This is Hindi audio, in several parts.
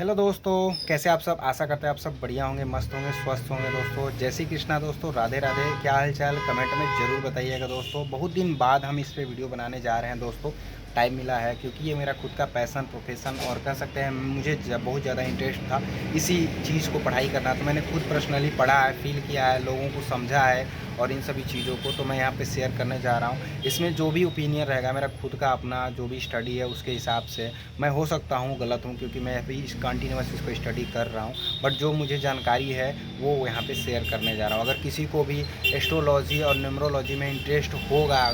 हेलो दोस्तों, कैसे आप सब। आशा करते हैं आप सब बढ़िया होंगे, मस्त होंगे, स्वस्थ होंगे। दोस्तों जय श्री कृष्णा। दोस्तों राधे राधे। क्या हाल चाल कमेंट में ज़रूर बताइएगा। दोस्तों बहुत दिन बाद हम इस पे वीडियो बनाने जा रहे हैं। दोस्तों टाइम मिला है क्योंकि ये मेरा खुद का पैशन प्रोफेशन और कह सकते हैं मुझे बहुत ज़्यादा इंटरेस्ट था इसी चीज़ को पढ़ाई करना। तो मैंने खुद पर्सनली पढ़ा है, फील किया है, लोगों को समझा है और इन सभी चीज़ों को तो मैं यहाँ पे शेयर करने जा रहा हूँ। इसमें जो भी ओपिनियन रहेगा मेरा खुद का अपना जो भी स्टडी है उसके हिसाब से मैं हो सकता हूँ गलत हूँ, क्योंकि मैं अभी कंटिन्यूस इसको स्टडी कर रहा हूँ। बट जो मुझे जानकारी है वो यहाँ पे शेयर करने जा रहा हूँ। अगर किसी को भी एस्ट्रोलॉजी और न्यूमरोलॉजी में इंटरेस्ट होगा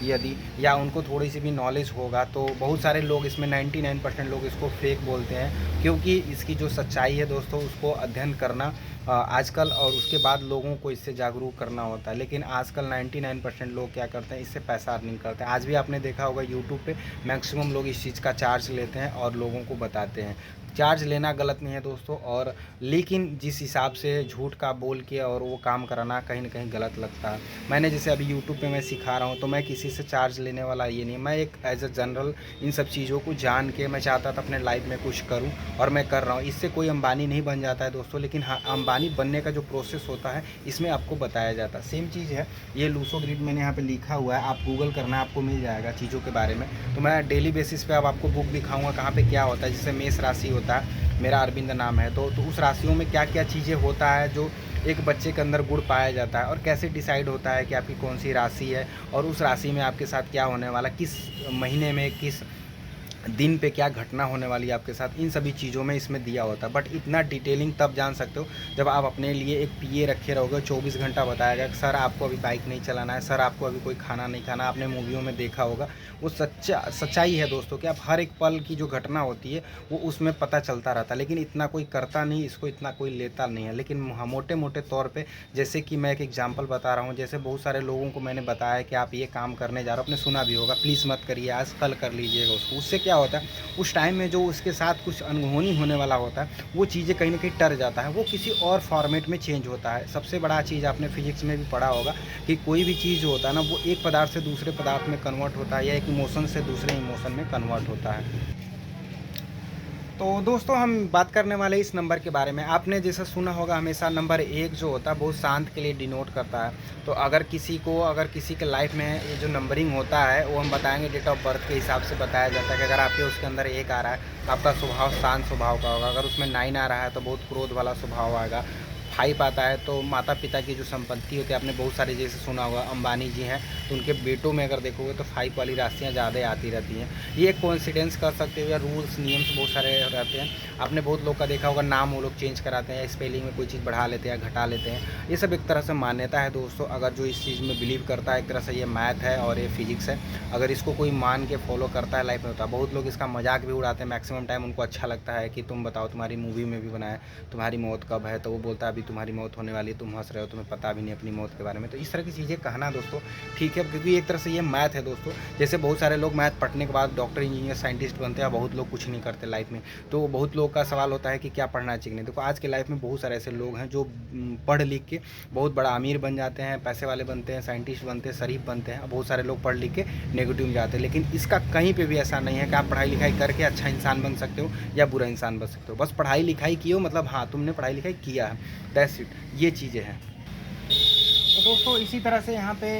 यदि या उनको थोड़ी सी भी नॉलेज होगा, तो बहुत सारे लोग इसमें 99% लोग इसको फेक बोलते हैं, क्योंकि इसकी जो सच्चाई है दोस्तों उसको अध्ययन करना आजकल और उसके बाद लोगों को इससे जागरूक करना होता है। लेकिन आजकल 99% लोग क्या करते हैं, इससे पैसा अर्निंग करते हैं। आज भी आपने देखा होगा यूट्यूब पे मैक्सिमम लोग इस चीज़ का चार्ज लेते हैं और लोगों को बताते हैं। चार्ज लेना गलत नहीं है दोस्तों, और लेकिन जिस हिसाब से झूठ का बोल के और वो काम कराना कहीं ना कहीं गलत लगता है। मैंने जैसे अभी यूट्यूब पे मैं सिखा रहा हूँ तो मैं किसी से चार्ज लेने वाला ये नहीं, मैं एक एज अ जनरल इन सब चीज़ों को जान के मैं चाहता था अपने लाइफ में कुछ करूँ और मैं कर रहा हूँ। इससे कोई अंबानी नहीं बन जाता है दोस्तों, लेकिन हाँ अंबानी बनने का जो प्रोसेस होता है इसमें आपको बताया जाता है। सेम चीज़ है ये लूसो ग्रिड मैंने यहाँ पे लिखा हुआ है, आप गूगल करना आपको मिल जाएगा चीज़ों के बारे में। तो मैं डेली बेसिस पे अब आपको बुक दिखाऊंगा कहाँ पे क्या होता है। जैसे मेष राशि होता है, मेरा अरविंद नाम है, तो उस राशियों में क्या क्या चीज़ें होता है जो एक बच्चे के अंदर गुण पाया जाता है, और कैसे डिसाइड होता है कि आपकी कौन सी राशि है और उस राशि में आपके साथ क्या होने वाला, किस महीने में किस दिन पे क्या घटना होने वाली है आपके साथ, इन सभी चीज़ों में इसमें दिया होता है। बट इतना डिटेलिंग तब जान सकते हो जब आप अपने लिए एक पीए रखे रहोगे। 24 घंटा बताएगा कि सर आपको अभी बाइक नहीं चलाना है, सर आपको अभी कोई खाना नहीं खाना। आपने मूवियों में देखा होगा, वो सच्चाई है दोस्तों कि आप हर एक पल की जो घटना होती है वो उसमें पता चलता रहता है। लेकिन इतना कोई करता नहीं, इसको इतना कोई लेता नहीं है। लेकिन मोटे मोटे तौर पर जैसे कि मैं एक एग्जाम्पल बता रहा हूँ, जैसे बहुत सारे लोगों को मैंने बताया कि आप ये काम करने जा रहे हो, आपने सुना भी होगा प्लीज़ मत करिए, आज कल कर लीजिएगा उसको। उससे क्या होता है, उस टाइम में जो उसके साथ कुछ अनहोनी होने वाला होता है वो चीज़ें कहीं ना कहीं टर जाता है, वो किसी और फॉर्मेट में चेंज होता है। सबसे बड़ा चीज़ आपने फिजिक्स में भी पढ़ा होगा कि कोई भी चीज़ जो होता है ना वो एक पदार्थ से दूसरे पदार्थ में कन्वर्ट होता है या एक इमोशन से दूसरे इमोशन में कन्वर्ट होता है। तो दोस्तों हम बात करने वाले इस नंबर के बारे में। आपने जैसा सुना होगा हमेशा नंबर 1 जो होता है बहुत शांत के लिए डिनोट करता है। तो अगर किसी के लाइफ में ये जो नंबरिंग होता है वो हम बताएंगे डेट ऑफ बर्थ के हिसाब से बताया जाता है कि अगर आपके उसके अंदर 1 आ रहा है तो आपका स्वभाव शांत स्वभाव का होगा। अगर उसमें 9 आ रहा है तो बहुत क्रोध वाला स्वभाव आएगा। 5 आता है तो माता पिता की जो संपत्ति होती है, आपने बहुत सारे जैसे सुना होगा अंबानी जी हैं तो उनके बेटों में अगर देखोगे तो 5 वाली राशियाँ ज़्यादा आती रहती हैं। ये एक कोइंसिडेंस कर सकते हो या रूल्स नियम्स बहुत सारे रहते हैं। आपने बहुत लोग का देखा होगा नाम वो लोग चेंज कराते हैं या स्पेलिंग में कोई चीज़ बढ़ा लेते हैं या घटा लेते हैं। ये सब एक तरह से मान्यता है दोस्तों। अगर जो इस चीज़ में बिलीव करता है, एक तरह से ये मैथ है और ये फिजिक्स है, अगर इसको कोई मान के फॉलो करता है लाइफ में होता है। बहुत लोग इसका मजाक भी उड़ाते हैं, मैक्सिमम टाइम उनको अच्छा लगता है कि तुम बताओ तुम्हारी मूवी में भी बनाया तुम्हारी मौत कब है, तो वो बोलता है अभी तुम्हारी मौत होने वाली है, तुम हंस रहे हो, तुम्हें पता भी नहीं अपनी मौत के बारे में। तो इस तरह की चीज़ें कहना दोस्तों ठीक है, क्योंकि एक तरह से ये मैथ है दोस्तों। जैसे बहुत सारे लोग मैथ पढ़ने के बाद डॉक्टर इंजीनियर साइंटिस्ट बनते हैं, बहुत लोग कुछ नहीं करते लाइफ में। तो बहुत लोग का सवाल होता है कि क्या पढ़ना चाहिए नहीं। देखो आज के लाइफ में बहुत सारे ऐसे लोग हैं जो पढ़ लिख के बहुत बड़ा अमीर बन जाते हैं, पैसे वाले बनते हैं, साइंटिस्ट बनते हैं, शरीफ बनते हैं। बहुत सारे लोग पढ़ लिख के नेगेटिव में जाते हैं। लेकिन इसका कहीं पे भी ऐसा नहीं है कि आप पढ़ाई लिखाई करके अच्छा इंसान बन सकते हो या बुरा इंसान बन सकते हो। बस पढ़ाई लिखाई की हो, मतलब हाँ तुमने पढ़ाई लिखाई किया है, दैट्स इट, ये चीज़ें हैं। तो दोस्तों इसी तरह से यहाँ पे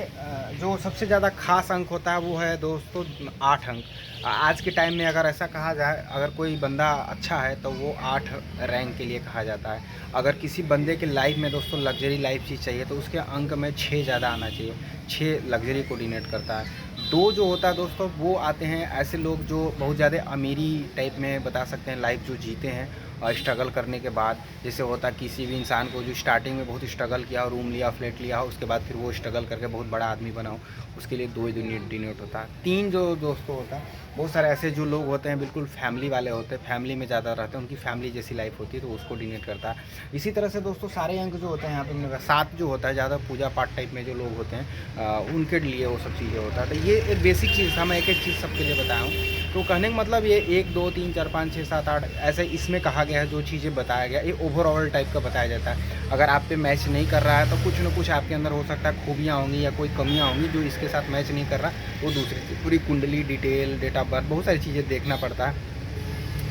जो सबसे ज़्यादा खास अंक होता है वो है दोस्तों 8 अंक। आज के टाइम में अगर ऐसा कहा जाए, अगर कोई बंदा अच्छा है तो वो 8 रैंक के लिए कहा जाता है। अगर किसी बंदे के लाइफ में दोस्तों लग्जरी लाइफ चीज़ चाहिए तो उसके अंक में 6 ज़्यादा आना चाहिए। 6 लग्जरी कोऑर्डिनेट करता है। 2 जो होता है दोस्तों वो आते हैं ऐसे लोग जो बहुत ज़्यादा अमीरी टाइप में बता सकते हैं लाइफ जो जीते हैं और स्ट्रगल करने के बाद। जैसे होता किसी भी इंसान को जो स्टार्टिंग में बहुत स्ट्रगल किया हो, रूम लिया, फ्लैट लिया हो, उसके बाद फिर वो स्ट्रगल करके बहुत बड़ा आदमी बना हो, उसके लिए 2 डिनोट होता है। 3 जो दोस्तों होता है, बहुत सारे ऐसे जो लोग होते हैं बिल्कुल फैमिली वाले होते हैं, फैमिली में ज़्यादा रहते हैं, उनकी फैमिली जैसी लाइफ होती है तो उसको डिनोट करता है। इसी तरह से दोस्तों सारे अंक जो होते हैं यहाँ पे 7 जो होता है, ज़्यादा पूजा पाठ टाइप में जो लोग होते हैं उनके लिए वो सब चीज़ें होता है। तो ये एक बेसिक चीज़ था, मैं एक एक चीज़ सबके लिए बताया हूँ। तो कहने का मतलब ये 1 2 3 4 5 6 7 8 ऐसे इसमें कहा गया है। जो चीज़ें बताया गया ये ओवरऑल टाइप का बताया जाता है। अगर आप पे मैच नहीं कर रहा है तो कुछ ना कुछ आपके अंदर हो सकता है खूबियाँ होंगी या कोई कमियाँ होंगी जो इसके साथ मैच नहीं कर रहा, वो दूसरी पूरी कुंडली डिटेल डेट ऑफ बर्थ बहुत सारी चीज़ें देखना पड़ता है।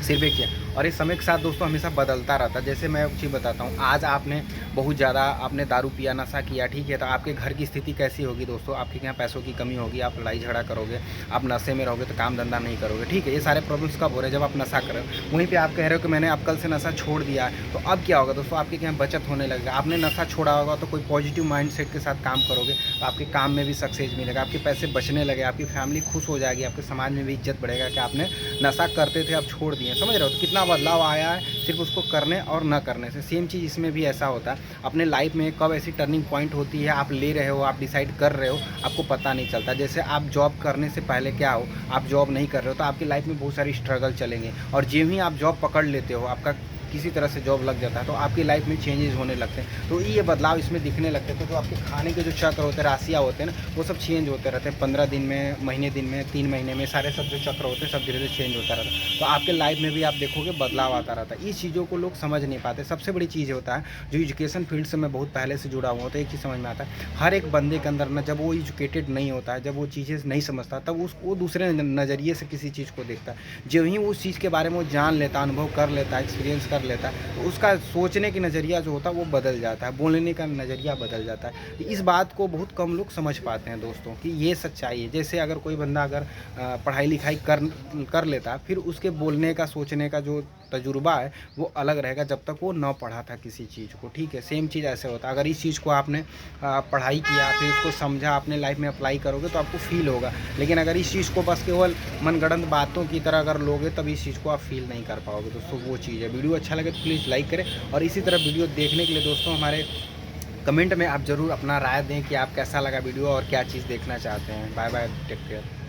सिर्फ एक क्या और ये समय के साथ दोस्तों हमेशा बदलता रहता है। जैसे मैं एक चीज़ बताता हूँ, आज आपने बहुत ज़्यादा आपने दारू पिया, नशा किया, ठीक है, तो आपके घर की स्थिति कैसी होगी दोस्तों? आपके यहाँ पैसों की कमी होगी, आप लड़ाई झगड़ा करोगे, आप नशे में रहोगे तो काम धंधा नहीं करोगे, ठीक है। ये सारे प्रॉब्लम्स कब हो रहे हैं? जब आप नशा कर रहे हो। वहीं पे आप कह रहे हो कि मैंने अब कल से नशा छोड़ दिया है, तो अब क्या होगा दोस्तों? आपके यहाँ बचत होने लगेगा। आपने नशा छोड़ा होगा तो कोई पॉजिटिव माइंडसेट के साथ काम करोगे तो आपके काम में भी सक्सेस मिलेगा, आपके पैसे बचने लगे, आपकी फैमिली खुश हो जाएगी, आपके समाज में भी इज्जत बढ़ेगा कि आपने नशा करते थे अब छोड़ दिए। समझ रहे हो? तो कितना बदलाव आया है सिर्फ उसको करने और न करने से। सेम चीज़ इसमें भी ऐसा होता है। अपने लाइफ में कब ऐसी टर्निंग पॉइंट होती है, आप ले रहे हो, आप डिसाइड कर रहे हो, आपको पता नहीं चलता। जैसे आप जॉब करने से पहले क्या हो, आप जॉब नहीं कर रहे हो तो आपकी लाइफ में बहुत सारी स्ट्रगल चलेंगे, और जो ही आप जॉब पकड़ लेते हो, आपका किसी तरह से जॉब लग जाता है, तो आपकी लाइफ में चेंजेस होने लगते हैं। तो ये बदलाव इसमें दिखने लगते हैं। तो आपके खाने के जो चक्र होते हैं, राशियाँ होते हैं ना, वो सब चेंज होते रहते हैं। 15 दिन में, महीने दिन में, 3 महीने में, सारे सब जो चक्र होते हैं सब धीरे धीरे चेंज होता रहता है। तो आपके लाइफ में भी आप देखोगे बदलाव आता रहता है। इस चीज़ों को लोग समझ नहीं पाते। सबसे बड़ी चीज़ होता है, जो एजुकेशन फील्ड से मैं बहुत पहले से जुड़ा हुआ हूँ, तो एक चीज़ समझ में आता है, हर एक बंदे के अंदर ना, जब वो एजुकेटेड नहीं होता है, जब वो चीज़ें नहीं समझता, तब वो दूसरे नज़रिए से किसी चीज़ को देखता है। जो ही उस चीज़ के बारे में वो जान लेता, अनुभव कर लेता है, एक्सपीरियंस कर लेता है, तो उसका सोचने की नज़रिया जो होता है वो बदल जाता है, बोलने का नज़रिया बदल जाता है। तो इस बात को बहुत कम लोग समझ पाते हैं दोस्तों, कि ये सच्चाई है। जैसे अगर कोई बंदा अगर पढ़ाई लिखाई कर लेता, फिर उसके बोलने का, सोचने का जो तजुर्बा है वो अलग रहेगा, जब तक वो ना पढ़ा था किसी चीज़ को, ठीक है। सेम चीज़ ऐसे होता है। अगर इस चीज़ को आपने पढ़ाई किया, फिर उसको समझा, अपने लाइफ में अप्लाई करोगे तो आपको फील होगा। लेकिन अगर इस चीज़ को बस केवल मनगढ़ंत बातों की तरह अगर लोगे, तब इस चीज़ को आप फील नहीं कर पाओगे दोस्तों। वो चीज़ है। वीडियो अच्छा लगे तो प्लीज़ लाइक करें, और इसी तरह वीडियो देखने के लिए दोस्तों हमारे कमेंट में आप ज़रूर अपना राय दें कि आप कैसा लगा वीडियो और क्या चीज़ देखना चाहते हैं। Bye bye, take care.